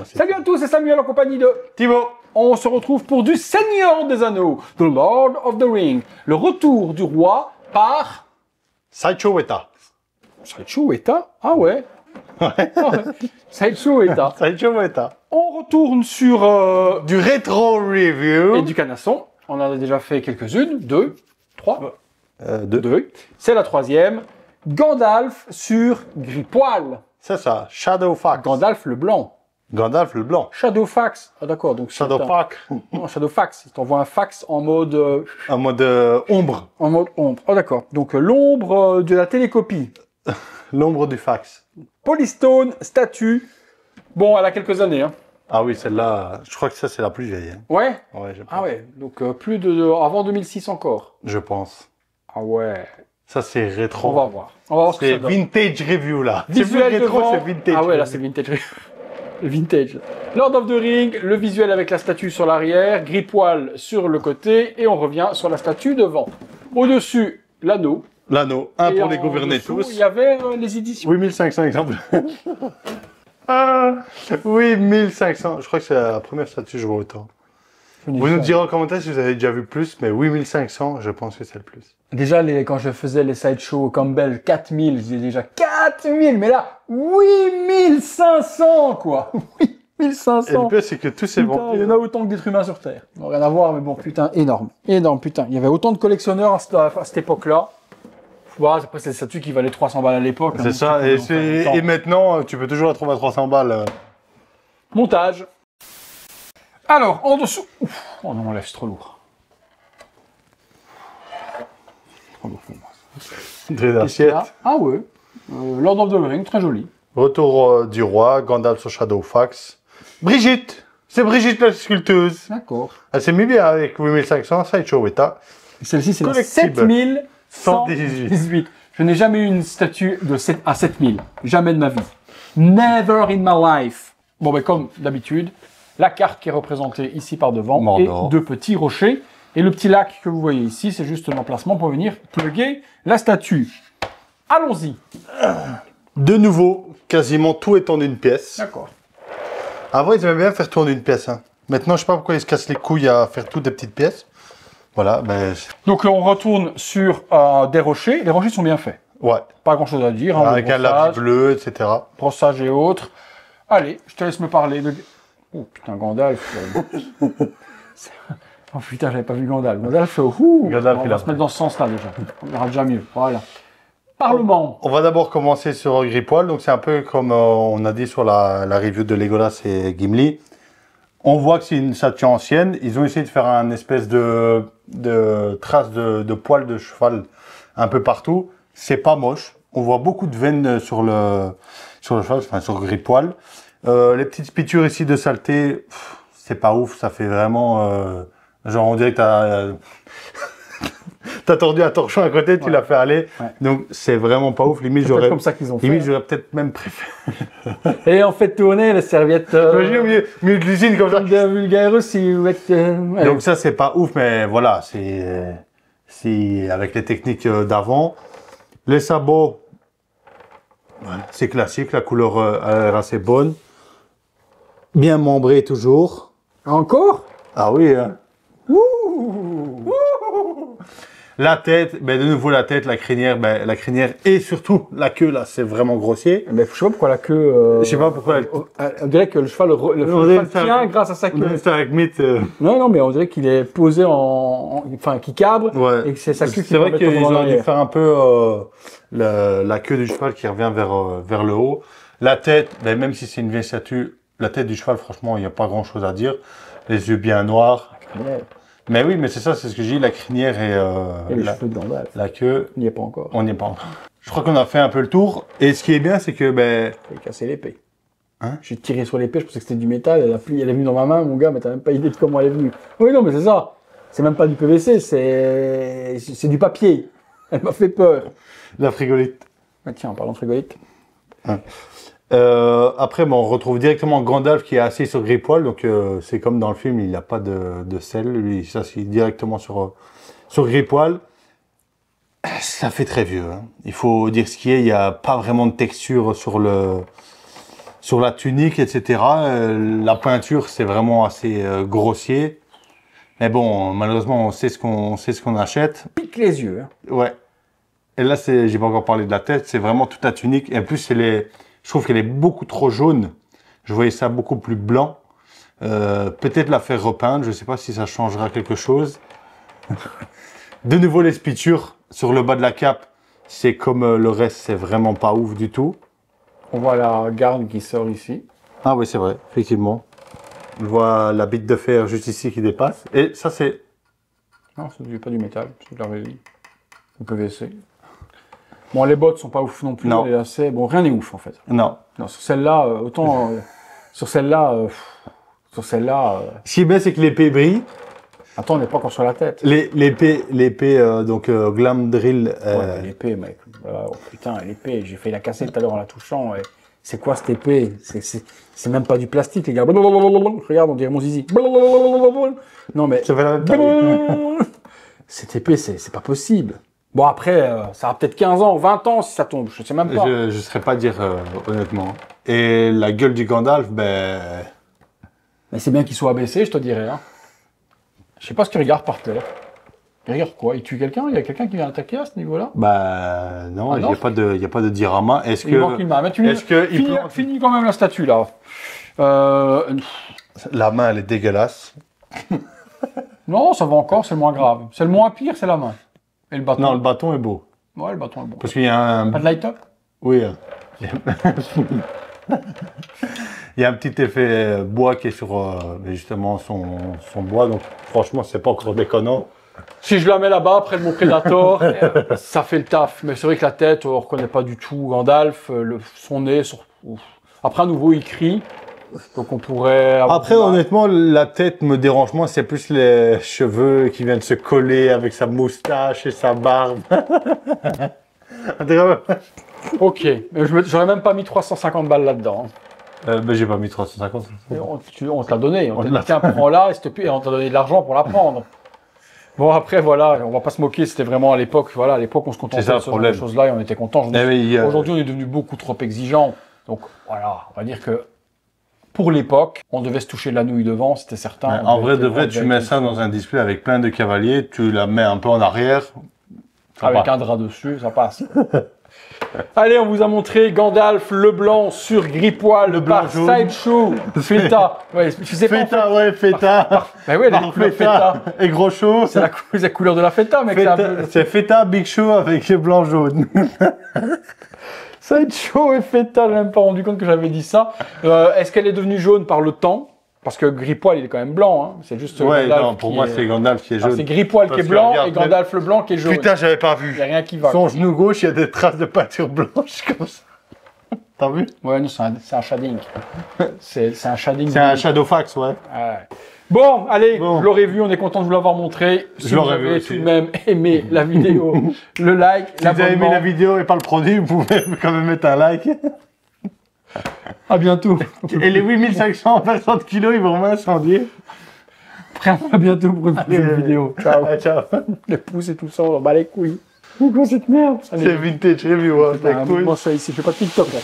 Salut à tous, c'est Samuel en compagnie de Thibaut. On se retrouve pour du Seigneur des Anneaux, The Lord of the Ring, le retour du roi par... Sideshow Weta. Sideshow Weta? Ah ouais. Ouais. Ah ouais. Sideshow Weta. Sideshow Weta. On retourne sur... Du rétro review. Et du canasson. On en a déjà fait quelques-unes. 2, 3. 2. 2. C'est la troisième. Gandalf sur Gripoil. C'est ça. Shadowfax. Gandalf le blanc. Gandalf le blanc. Shadowfax. Ah d'accord. Donc Shadowfax. Non, Shadowfax. Il t'envoie un fax en mode... En mode ombre. En mode ombre. Oh d'accord. Donc l'ombre de la télécopie. L'ombre du fax. Polystone, statue. Bon, elle a quelques années. Hein. Ah oui, celle-là, je crois que ça, c'est la plus vieille. Hein. Ouais. Ouais, je pense. Ah ouais. Donc plus de... avant 2006 encore. Je pense. Ah ouais. Ça, c'est rétro. On va voir. On va voir ce que C'est ça donne. vintage review, là. Visuel c'est plus rétro, devant. c'est vintage. Ah ouais, là c'est vintage. Le vintage. Lord of the Ring, le visuel avec la statue sur l'arrière, Gripoil sur le côté, et on revient sur la statue devant. Au-dessus, l'anneau. L'anneau, un Et pour les en gouverner dessous, tous. Il y avait les éditions. 8500 exemples. Ah, oui, 1500. Je crois que c'est la première statue que je vois autant. Vous nous direz en commentaire si vous avez déjà vu plus, mais 8500, je pense que c'est le plus. Déjà, quand je faisais les sideshows Campbell, 4000, je disais déjà 4000, mais là, 8500, quoi. 8500. Et le pire, c'est que tous ces Putain, il y en a autant que d'êtres humains sur Terre. Non, rien à voir, mais bon, putain, énorme. Énorme, putain. Il y avait autant de collectionneurs à cette époque-là. Voilà, après, c'est des statues qui valaient 300 balles à l'époque. C'est ça, et maintenant, tu peux toujours la trouver à 300 balles. Montage. Alors, en dessous... Ouf, oh non, mon lèvre, c'est trop lourd. Trop lourd pour moi. Des assiettes. Ah ouais. Lord of the Ring, très joli. Retour du roi, Gandalf sur Shadowfax. Brigitte. C'est Brigitte la sculpteuse. D'accord. Elle s'est mis bien avec 8500, Sideshow Weta. Celle-ci, c'est la Collectible. 7118. Je n'ai jamais eu une statue de 7 à 7000. Jamais de ma vie. Never in my life. Bon, ben comme d'habitude, la carte qui est représentée ici par devant Mordor. et deux petits rochers. Et le petit lac que vous voyez ici, c'est juste l'emplacement pour venir plugger la statue. Allons-y. De nouveau, quasiment tout est en une pièce. D'accord. Avant, ils aimaient bien faire tout en une pièce. Hein. Maintenant, je sais pas pourquoi ils se cassent les couilles à faire tout des petites pièces. Voilà, ben... Donc on retourne sur des rochers. Les rochers sont bien faits. Ouais. Pas grand-chose à dire. Hein, Avec un lavis bleu, etc. Brossage et autres. Allez, je te laisse me parler de... Oh putain, Gandalf. Oh putain, j'avais pas vu Gandalf. Gandalf, Gandalf, on va se mettre dans ce sens-là déjà. On verra déjà mieux. Voilà. Parlement. On va d'abord commencer sur Gripoil. Donc c'est un peu comme on a dit sur la review de Legolas et Gimli. On voit que c'est une statue ancienne. Ils ont essayé de faire un espèce de traces de poils de cheval un peu partout. C'est pas moche. On voit beaucoup de veines sur le cheval, enfin sur Gripoil. Les petites pitures ici de saleté, c'est pas ouf. Ça fait vraiment genre on dirait que t'as tordu un torchon à côté, tu l'as fait aller. Ouais. Donc c'est vraiment pas ouf. Limite j'aurais comme ça qu'ils ont fait. Limite j'aurais peut-être même préféré. Et en fait tourner les serviettes. Imagine au milieu de l'usine comme ça. De vulgaire aussi. Ouais. Donc ça c'est pas ouf, mais voilà, c'est avec les techniques d'avant. Les sabots, voilà, c'est classique. La couleur a l'air assez bonne. Bien membré toujours. Encore? Ah oui. Hein. Ouh. La tête, ben de nouveau la tête, la crinière et surtout la queue là, c'est vraiment grossier. Mais je sais pas pourquoi la queue. Je sais pas pourquoi. On dirait que le cheval, tient grâce à sa queue. C'est avec mythe. Non, mais on dirait qu'il est posé enfin, qu'il cabre. Ouais. Et que c'est sa queue qui C'est vrai qu'ils auraient dû faire un peu la queue du cheval qui revient vers le haut. La tête, ben, même si c'est une vieille statue, la tête du cheval, franchement, il n'y a pas grand chose à dire. Les yeux bien noirs. Mais oui, mais c'est ça, c'est ce que j'ai dit, la crinière et les cheveux de Gandalf. La queue. On n'y est pas encore. On n'y est pas encore. Je crois qu'on a fait un peu le tour. Et ce qui est bien, c'est que ben. J'ai cassé l'épée. Hein? J'ai tiré sur l'épée, je pensais que c'était du métal. Elle est venue dans ma main, mon gars, mais t'as même pas idée de comment elle est venue. Oui, non, mais c'est ça. C'est même pas du PVC, c'est du papier. Elle m'a fait peur. La frigolite. Ah, tiens, en parlant de frigolite. Hein. Après, bon, on retrouve directement Gandalf qui est assis sur Gripoil, donc c'est comme dans le film, il n'a pas de selle, lui il s'assied directement sur Gripoil. Ça fait très vieux, hein. Il faut dire ce qui est, il n'y a pas vraiment de texture sur Sur la tunique, etc., la peinture, c'est vraiment assez grossier. Mais bon, malheureusement, on sait ce qu'on achète. Pique les yeux. Hein. Ouais. Et là, j'ai pas encore parlé de la tête, c'est vraiment toute la tunique. Et en plus, je trouve qu'elle est beaucoup trop jaune. Je voyais ça beaucoup plus blanc. Peut-être la faire repeindre, je sais pas si ça changera quelque chose. De nouveau, les spitures sur le bas de la cape, c'est comme le reste, c'est vraiment pas ouf du tout. On voit la garde qui sort ici. Ah oui, c'est vrai, effectivement. On voit la bite de fer juste ici qui dépasse. Et ça, c'est... Non, c'est pas du métal, c'est de la résine. Le PVC. Bon, les bottes sont pas ouf non plus. Non. Les lacets, bon, rien n'est ouf en fait. Non. Non, sur celle-là, autant... sur celle-là... Ce qui est bien, c'est que l'épée brille. Attends, on n'est pas encore sur la tête. L'épée, donc Glam Drill. Ouais, l'épée, mec. Oh, putain, l'épée, j'ai failli la casser tout à l'heure en la touchant. Et... C'est quoi cette épée? C'est même pas du plastique, les gars. Regarde, on dirait mon zizi. Non, mais... Ça fait la même taille. Cette épée, c'est pas possible. Bon, après, ça a peut-être 15 ans, 20 ans si ça tombe. Je sais même pas. Je ne saurais pas dire, honnêtement. Et la gueule du Gandalf, ben... Mais c'est bien qu'il soit abaissé, je te dirais. Hein. Je sais pas ce qu'il regarde par terre. Il regarde quoi? Il tue quelqu'un? Il y a quelqu'un qui vient attaquer à ce niveau-là? Bah non, Ah il non, n'y a pas de diorama. Est-ce il manque une main. Mais finis quand même la statue là. La main, elle est dégueulasse. Non, ça va encore, c'est le moins grave. C'est le moins pire, c'est la main. Et le bâton. Non, le bâton est beau. Ouais, le bâton est bon. Parce qu'il y a un... Pas de light-up? Oui. Il y a un petit effet bois qui est sur justement son bois. Donc franchement, c'est pas encore déconnant. Si je la mets là-bas, près de mon Predator, ça fait le taf. Mais c'est vrai que la tête, on reconnaît pas du tout Gandalf, son nez. Après, à nouveau, il crie. Donc on pourrait... Après, honnêtement, la tête me dérange moins. C'est plus les cheveux qui viennent se coller avec sa moustache et sa barbe. Ok, mais j'aurais même pas mis 350 balles là-dedans. Ben, j'ai pas mis 350. On te l'a donné. On t'a dit, tiens, prends-la, et on t'a donné de l'argent pour la prendre. Bon, après, voilà, on va pas se moquer, c'était vraiment à l'époque, voilà, à l'époque, on se contentait de ce genre de choses-là et on était contents. Aujourd'hui, on est devenu beaucoup trop exigeant. Donc, voilà, on va dire que pour l'époque, on devait se toucher de la nouille devant, c'était certain. Ouais, en vrai, de vrai, tu mets ça dans un display avec plein de cavaliers, tu la mets un peu en arrière. Avec un drap dessus, ça passe. Allez, on vous a montré Gandalf le blanc sur Gris-Poil par Sideshow Feta. Ouais, je sais pas. Feta, ouais, Feta. Ben ouais, la couleur Feta. Et Gros Show. C'est la couleur de la Feta, mec. C'est Feta Big Show avec blanc jaune. Sideshow et Feta, j'ai même pas rendu compte que j'avais dit ça. Est-ce qu'elle est devenue jaune par le temps? Parce que Gris-Poil, il est quand même blanc, hein. C'est juste ouais, Gandalf non, pour moi, c'est Gandalf qui est jaune. C'est Gris-Poil qui est blanc et Gandalf le blanc qui est jaune. Putain, j'avais pas vu. Il n'y a rien qui va. Son genou gauche, il y a des traces de peinture blanche comme ça. T'as vu? Ouais, non, c'est un shading. C'est un shading. C'est un shadowfax, ouais. Bon, allez, vous l'aurez vu, on est content de vous l'avoir montré. Si vous avez tout de même aimé la vidéo, le like, si vous avez aimé la vidéo et pas le produit, vous pouvez quand même mettre un like. À bientôt. Et les 8500 personnes kilos, ils vont vraiment incendier. À bientôt pour une prochaine vidéo. Ciao. Ciao. Les pouces et tout ça, on bat les couilles. Pourquoi cette merde? C'est vintage review, hein. Moi, ça ici, je fais pas de TikTok là.